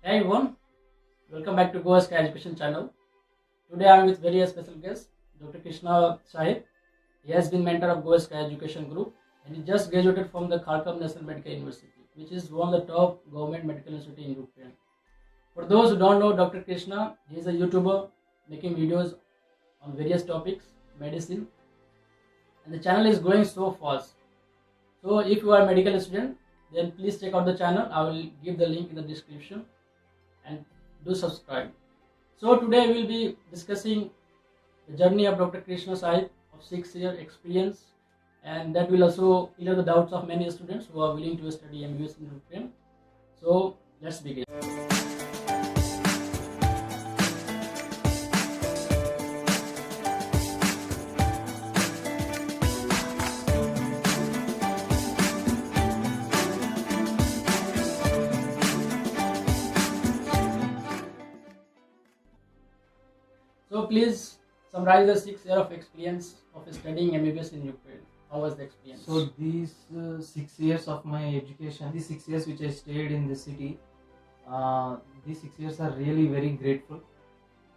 Hey everyone, welcome back to Goa Sky Education channel. Today I am with very special guest, Dr. Krishna Sahib. He has been mentor of Goa Sky Education Group and he just graduated from the Kharkov National Medical University, which is one of the top government medical university in Ukraine. For those who don't know Dr. Krishna, he is a YouTuber making videos on various topics, medicine, and the channel is growing so fast. So if you are a medical student, then please check out the channel. I will give the link in the description and do subscribe. So today we will be discussing the journey of Dr. Krishna Sahib of 6-year experience, and that will also clear the doubts of many students who are willing to study MBBS in Ukraine. So let's begin. So please summarize the 6 years of experience of studying MBBS in Ukraine. How was the experience? So these 6 years of my education, these 6 years which I stayed in the city, these 6 years are really very grateful.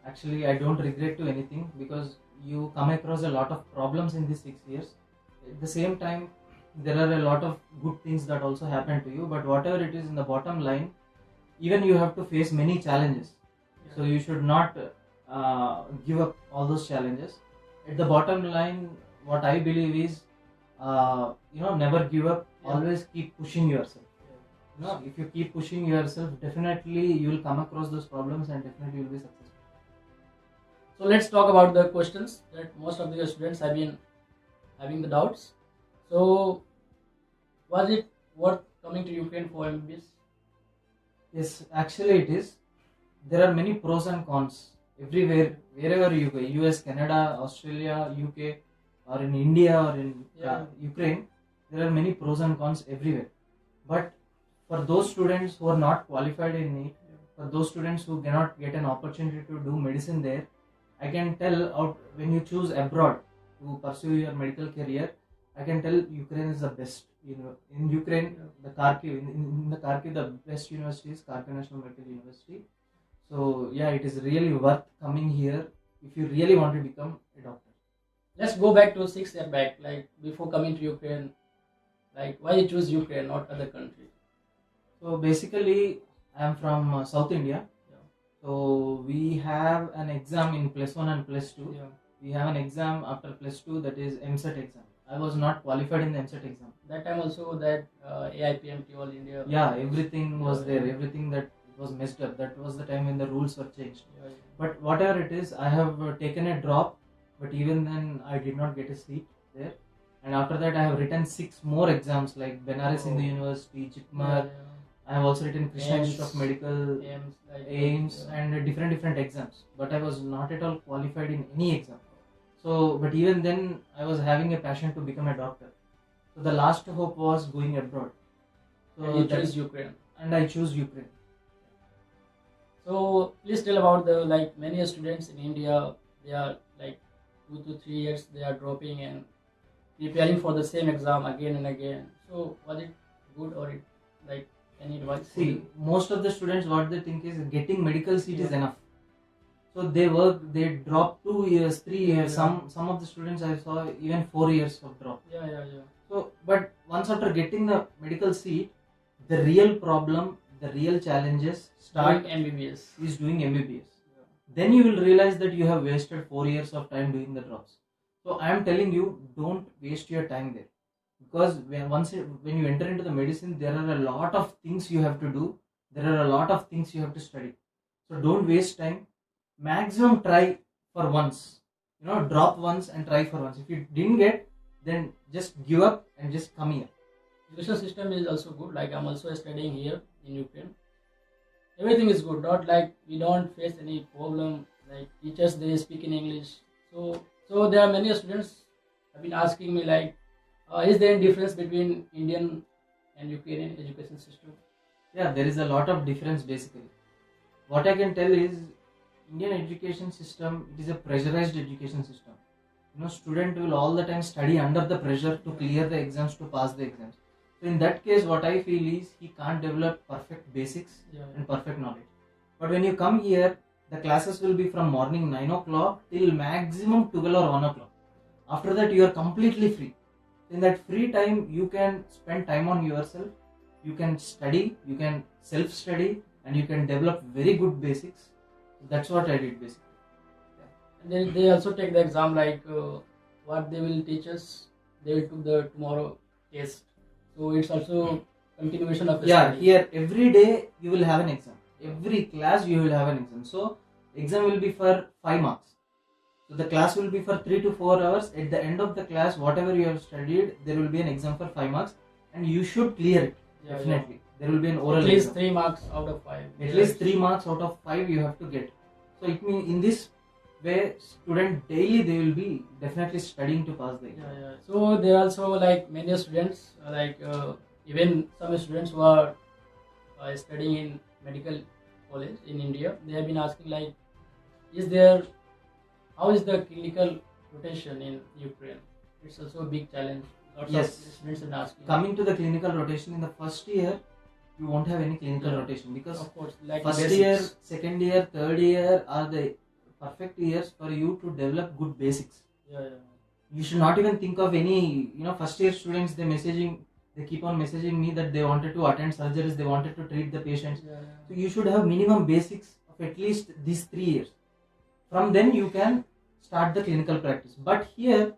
Actually, I don't regret to anything because you come across a lot of problems in these 6 years. At the same time, there are a lot of good things that also happen to you. But whatever it is in the bottom line, even you have to face many challenges. So you should not give up all those challenges. At the bottom line, what I believe is, never give up. Yeah. Always keep pushing yourself. If you keep pushing yourself, definitely you will come across those problems and definitely you will be successful. So let's talk about the questions that most of the students have been having the doubts. So was it worth coming to Ukraine for MBBS? Yes, actually it is. There are many pros and cons everywhere, wherever you go, US, Canada, Australia, UK, or in India or in Ukraine. There are many pros and cons everywhere. But for those students who are not qualified in it, for those students who cannot get an opportunity to do medicine there, I can tell out when you choose abroad to pursue your medical career, I can tell Ukraine is the best. In Ukraine, the Kharkiv, in the Kharkiv, the best university is Kharkiv National Medical University. So yeah, it is really worth coming here if you really want to become a doctor. Let's go back to 6 years back, like before coming to Ukraine. Like why you choose Ukraine, not other country? So basically, I am from South India. Yeah. So we have an exam in plus 1 and plus 2. Yeah. We have an exam after plus 2, that is MSET exam. I was not qualified in the MSET exam. That time also that AIPMT All India. Yeah, everything was there. Yeah. Everything that was messed up. That was the time when the rules were changed. Yeah. But whatever it is, I have taken a drop. But even then, I did not get a seat there. And after that, I have written 6 more exams like Benares Hindu University, Chikmagalur. I have also written Krishna Institute of Medical, AIIMS, and different exams. But I was not at all qualified in any exam. So, but even then, I was having a passion to become a doctor. So the last hope was going abroad. So And you chose Ukraine. And I chose Ukraine. So please tell about the many students in India, they are 2 to 3 years they are dropping and preparing for the same exam again and again. So was it good or any advice? See, most of the students, what they think is getting medical seat is enough. So they drop 2 years, 3 years. Yeah. Some of the students I saw even 4 years of drop. Yeah. So, but once after getting the medical seat, the real problem, the real challenges start Doing MBBS. is doing MBBS. Then you will realize that you have wasted 4 years of time doing the drops. So I am telling you, don't waste your time there. Because when you enter into the medicine, there are a lot of things you have to do. There are a lot of things you have to study. So don't waste time. Maximum try for once. Drop once and try for once. If you didn't get, then just give up and just come here. Education system is also good. I'm also studying here in Ukraine. Everything is good. Not we don't face any problem. Teachers they speak in English. So there are many students have been asking me is there any difference between Indian and Ukrainian education system? Yeah, there is a lot of difference basically. What I can tell is Indian education system, it is a pressurized education system. Student will all the time study under the pressure to clear the exams, to pass the exams. So in that case, what I feel is he can't develop perfect basics and perfect knowledge. But when you come here, the classes will be from morning 9 o'clock till maximum 12 or 1 o'clock. After that, you are completely free. In that free time, you can spend time on yourself, you can study, you can self-study, and you can develop very good basics. That's what I did basically. And then they also take the exam like what they will teach us. They will do the tomorrow test. So it's also continuation of the Yeah, study. here every day you will have an exam. Every class you will have an exam. So exam will be for 5 marks. So the class will be for 3 to 4 hours. At the end of the class, whatever you have studied, there will be an exam for 5 marks, and you should clear it. Yeah, Definitely. There will be an yeah. oral At least exam. 3 marks out of 5. At least 3 marks out of 5 you have to get. So it means in this way, student daily they will be definitely studying to pass the exam. Yeah. So there are also like many students, even some students who are studying in medical college in India, they have been asking like, how is the clinical rotation in Ukraine? It's also a big challenge. Lots Yes. of students are asking. Coming to the clinical rotation, in the first year, you won't have any clinical Yeah. rotation because Of course, like first basics. year, second year, third year are the perfect years for you to develop good basics. Yeah. You should not even think of any, first year students, they keep on messaging me that they wanted to attend surgeries, they wanted to treat the patients. Yeah. So you should have minimum basics of at least these 3 years. From then you can start the clinical practice. But here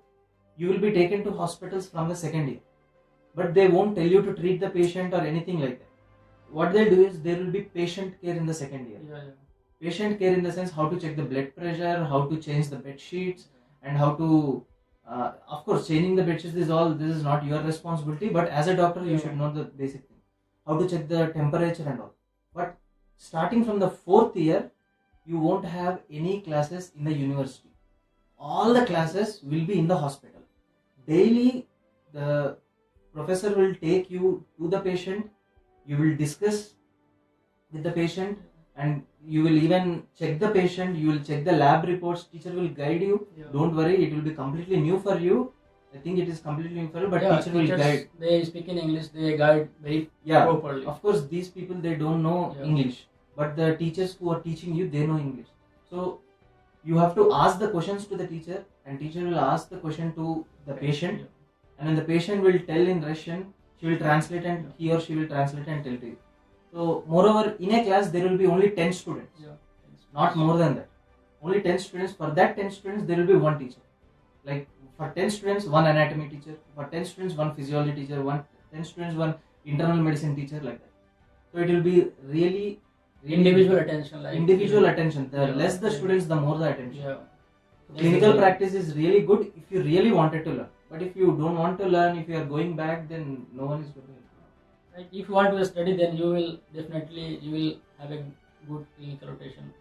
you will be taken to hospitals from the second year. But they won't tell you to treat the patient or anything like that. What they'll do is there will be patient care in the second year. Yeah. Patient care in the sense how to check the blood pressure, how to change the bed sheets, and how to, of course, changing the bed sheets this is not your responsibility. But as a doctor, you Yeah. should know the basic thing, how to check the temperature and all. But starting from the fourth year, you won't have any classes in the university. All the classes will be in the hospital. Daily, the professor will take you to the patient. You will discuss with the patient, and you will even check the patient. You will check the lab reports. Teacher will guide you. Yeah. Don't worry, it will be completely new for you. I think it is completely new for you, but Yeah, teacher will teachers, guide. they speak in English. They guide very Yeah, properly. of course, these people they don't know Yeah. English, but the teachers who are teaching you they know English. So you have to ask the questions to the teacher, and teacher will ask the question to the patient, Yeah. and when the patient will tell in Russian, she will translate and he or she will translate and tell to you. So moreover, in a class there will be only 10 students, Yeah. not more than that. Only 10 students. For that 10 students, there will be one teacher. Like for 10 students, one anatomy teacher. For 10 students, one physiology teacher. 10 students, one internal medicine teacher, like that. So it will be really Individual attention. Like individual attention. The Yeah. less the students, the more the attention. Yeah. Clinical practice is really good if you really wanted to learn. But if you don't want to learn, if you are going back, then no one is going to help you. Like if you want to study, then you will have a good clinical rotation.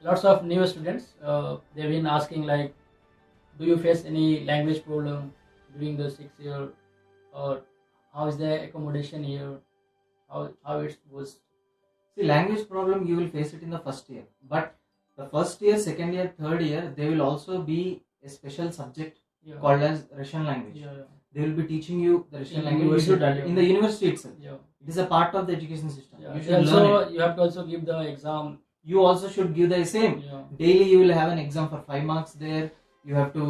Lots of new students, they've been asking like, do you face any language problem during the 6th year, or how is the accommodation here, how it was? See, language problem you will face it in the first year. But the first year, second year, third year, there will also be a special subject Yeah. called as Russian language. Yeah. They will be teaching you the Russian In language. You should university, learn in the university itself. Yeah. It is a part of the education system. Yeah. You They should learn it. you have to also give the exam. You also should give the same. Yeah. Daily you will have an exam for 5 marks there. You have to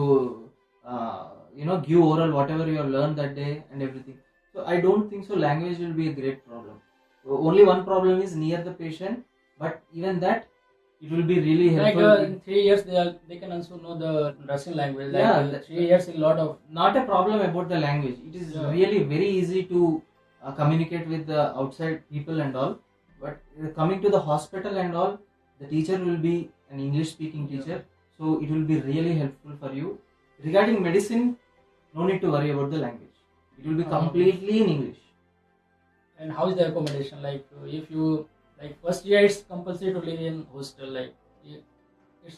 give oral whatever you have learned that day and everything. So I don't think so language will be a great problem. Only one problem is near the patient, but even that it will be really Like helpful. in 3 years, they can also know the Russian language. Like Yeah, 3 years, a lot of. Not a problem about the language. It is Yeah. really very easy to communicate with the outside people and all. But coming to the hospital and all, the teacher will be an English speaking teacher. So it will be really helpful for you. Regarding medicine, no need to worry about the language. It will be completely in English. And how is the accommodation? Like if you first year, it's compulsory to live in hostel. Like it's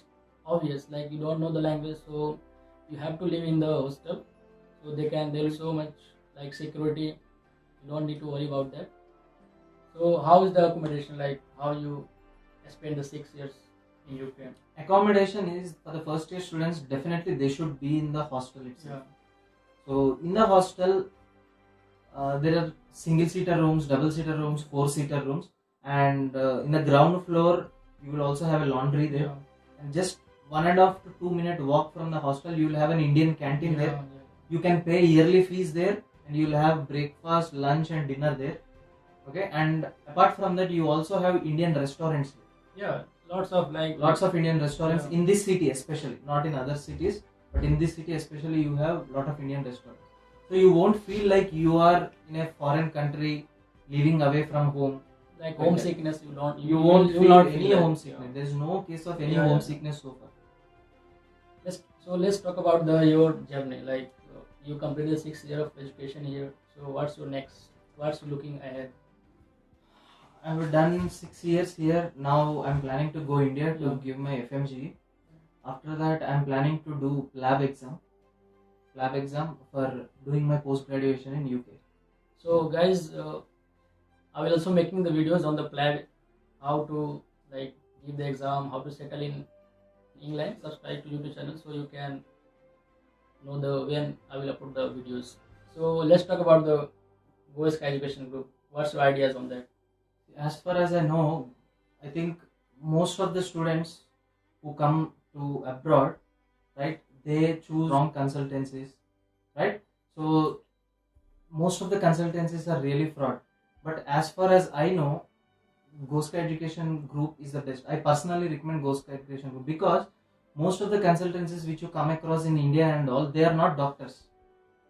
obvious. Like you don't know the language, so you have to live in the hostel. So there is so much like security. You don't need to worry about that. So how is the accommodation? Like how you spend the 6 years in Ukraine? Accommodation is for the first year students. Definitely they should be in the hostel itself. So in the hostel, there are single-seater rooms, double-seater rooms, 4-seater rooms, and in the ground floor you will also have a laundry there, and just 1.5 to 2 minute walk from the hostel you will have an Indian canteen there. You can pay yearly fees there, and you will have breakfast, lunch, and dinner there. Okay, and apart from that, you also have Indian restaurants. Yeah, lots of Indian restaurants Yeah. in this city, especially not in other cities, but in this city especially, you have lot of Indian restaurants. So you won't feel like you are in a foreign country, living away from home. like homesickness. You don't. You won't will feel not any that. homesickness. There is no case of any Yeah, yeah. homesickness so far. Let's talk about your journey. Like you completed 6 years of education here. So what's your next? What's you looking ahead? I've done 6 years here. Now I'm planning to go India to Yeah. give my FMG. After that, I'm planning to do lab exam for doing my post graduation in UK. So guys, I will also making the videos on the plan how to like give the exam, how to settle in England. Subscribe to YouTube channel so you can know the when I will upload the videos. So let's talk about the Go Sky Education Group. What's your ideas on that? As far as I know, I think most of the students who come to abroad, right, they choose wrong consultancies, right? So most of the consultancies are really fraud. But as far as I know, Goska Education Group is the best. I personally recommend Goska Education Group because most of the consultancies which you come across in India and all, they are not doctors.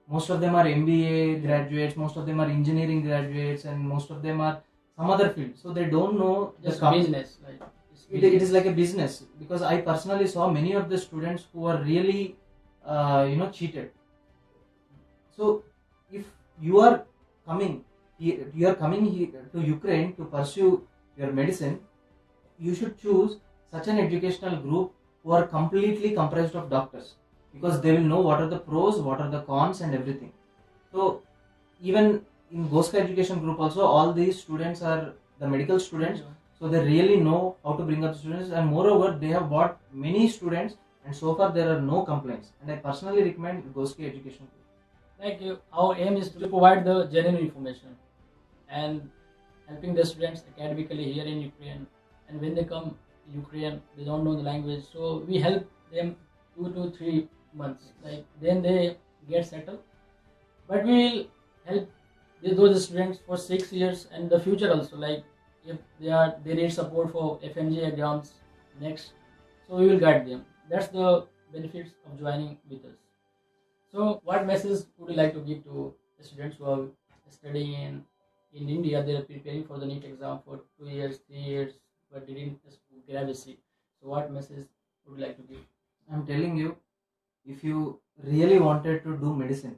Most of them are MBA graduates, most of them are engineering graduates, and most of them are some other field. So they don't know Just the business, like it is like a business, because I personally saw many of the students who are really cheated. So if you are coming here to Ukraine to pursue your medicine, you should choose such an educational group who are completely comprised of doctors, because they will know what are the pros, what are the cons, and everything. So even in Goska Education Group also, all these students are the medical students. So they really know how to bring up the students, and moreover, they have brought many students, and so far there are no complaints. And I personally recommend Goska Education Group. Like our aim is to provide the genuine information and helping the students academically here in Ukraine. And when they come Ukraine, they don't know the language, so we help them 2 to 3 months. Like then they get settled, but we will help those students for 6 years and the future also. Like if they need support for FMG exams next, so we will guide them. That's the benefits of joining with us. So what message would you like to give to the students who are studying in India? They are preparing for the NEET exam for 2 years, 3 years, but didn't grab a seat. So what message would you like to give? I'm telling you, if you really wanted to do medicine,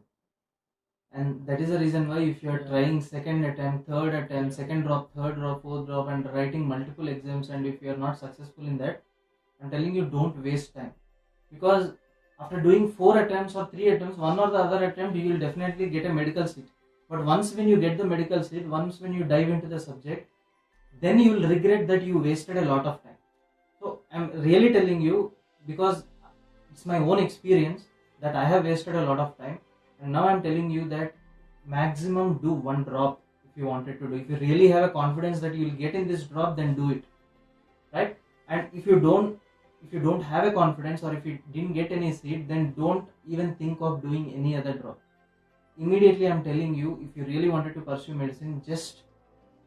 and that is the reason why if you are trying second attempt, third attempt, second drop, third drop, fourth drop, and writing multiple exams, and if you are not successful in that, I'm telling you, don't waste time. Because after doing 4 attempts or 3 attempts, one or the other attempt, you will definitely get a medical seat. But once when you get the medical seat, once when you dive into the subject, then you will regret that you wasted a lot of time. So I'm really telling you, because it's my own experience that I have wasted a lot of time, and now I'm telling you that maximum do 1 drop if you wanted to do. If you really have a confidence that you will get in this drop, then do it, right? And if you don't have a confidence, or if you didn't get any seat, then don't even think of doing any other drop. Immediately I'm telling you, if you really wanted to pursue medicine, just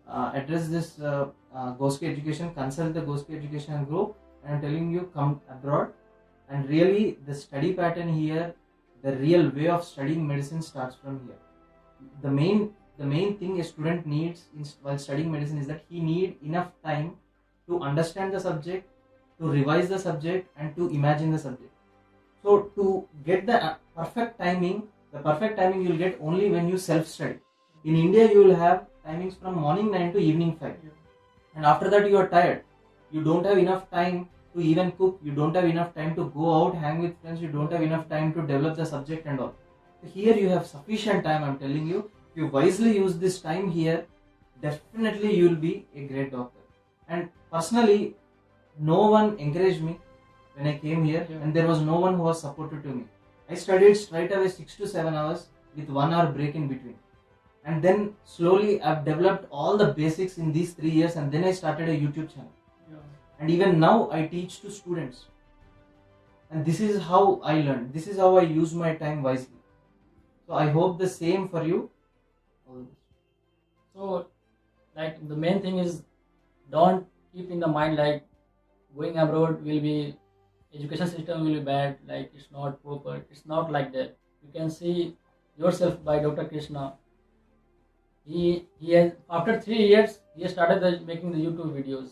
address this Goska Education, consult the Goska Education Group, and I'm telling you, come abroad. And really the study pattern here, the real way of studying medicine starts from here. The main thing a student needs while studying medicine is that he need enough time to understand the subject, to revise the subject, and to imagine the subject. So to get the perfect timing you will get only when you self-study. In India, you will have timings from morning 9 to evening 5. And after that you are tired. You don't have enough time to even cook. You don't have enough time to go out, hang with friends. You don't have enough time to develop the subject and all. So here you have sufficient time, I'm telling you. If you wisely use this time here, definitely you will be a great doctor. And personally, no one encouraged me when I came here, and there was no one who was supportive to me. I studied straight away 6 to 7 hours with 1 hour break in between. and then slowly I've developed all the basics in these 3 years, and then I started a YouTube channel. And even now I teach to students, and this is how I learned, this is how I use my time wisely. So I hope the same for you. All the best. So, like, the main thing is, don't keep in the mind like going abroad will be, education system will be bad, like it's not proper. It's not like that. You can see yourself by Dr. Krishna. He has, after 3 years he has started making the YouTube videos,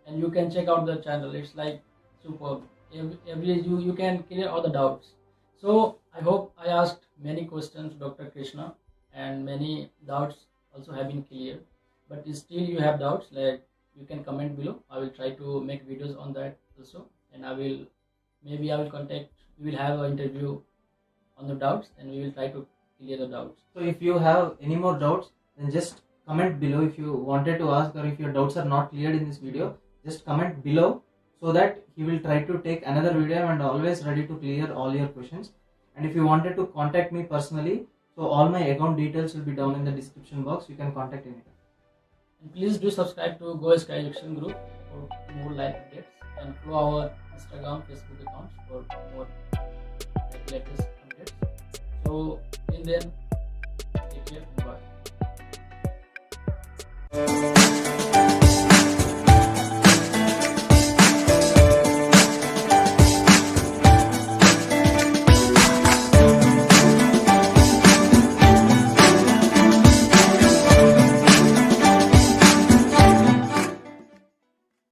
and you can check out the channel. It's like superb. Every you can clear all the doubts. So I hope I asked many questions to Dr. Krishna, and many doubts also have been cleared. But still you have doubts, like you can comment below. I will try to make videos on that also, and I will contact. We will have an interview on the doubts, and we will try to clear the doubts. So if you have any more doubts, then just comment below. If you wanted to ask, or if your doubts are not cleared in this video, just comment below, so that he will try to take another video, and always ready to clear all your questions. And if you wanted to contact me personally, so all my account details will be down in the description box. You can contact anytime. And please do subscribe to Go Sky Education Group for more live updates, and follow our Instagram, Facebook accounts for more latest updates. So till then, take care and bye.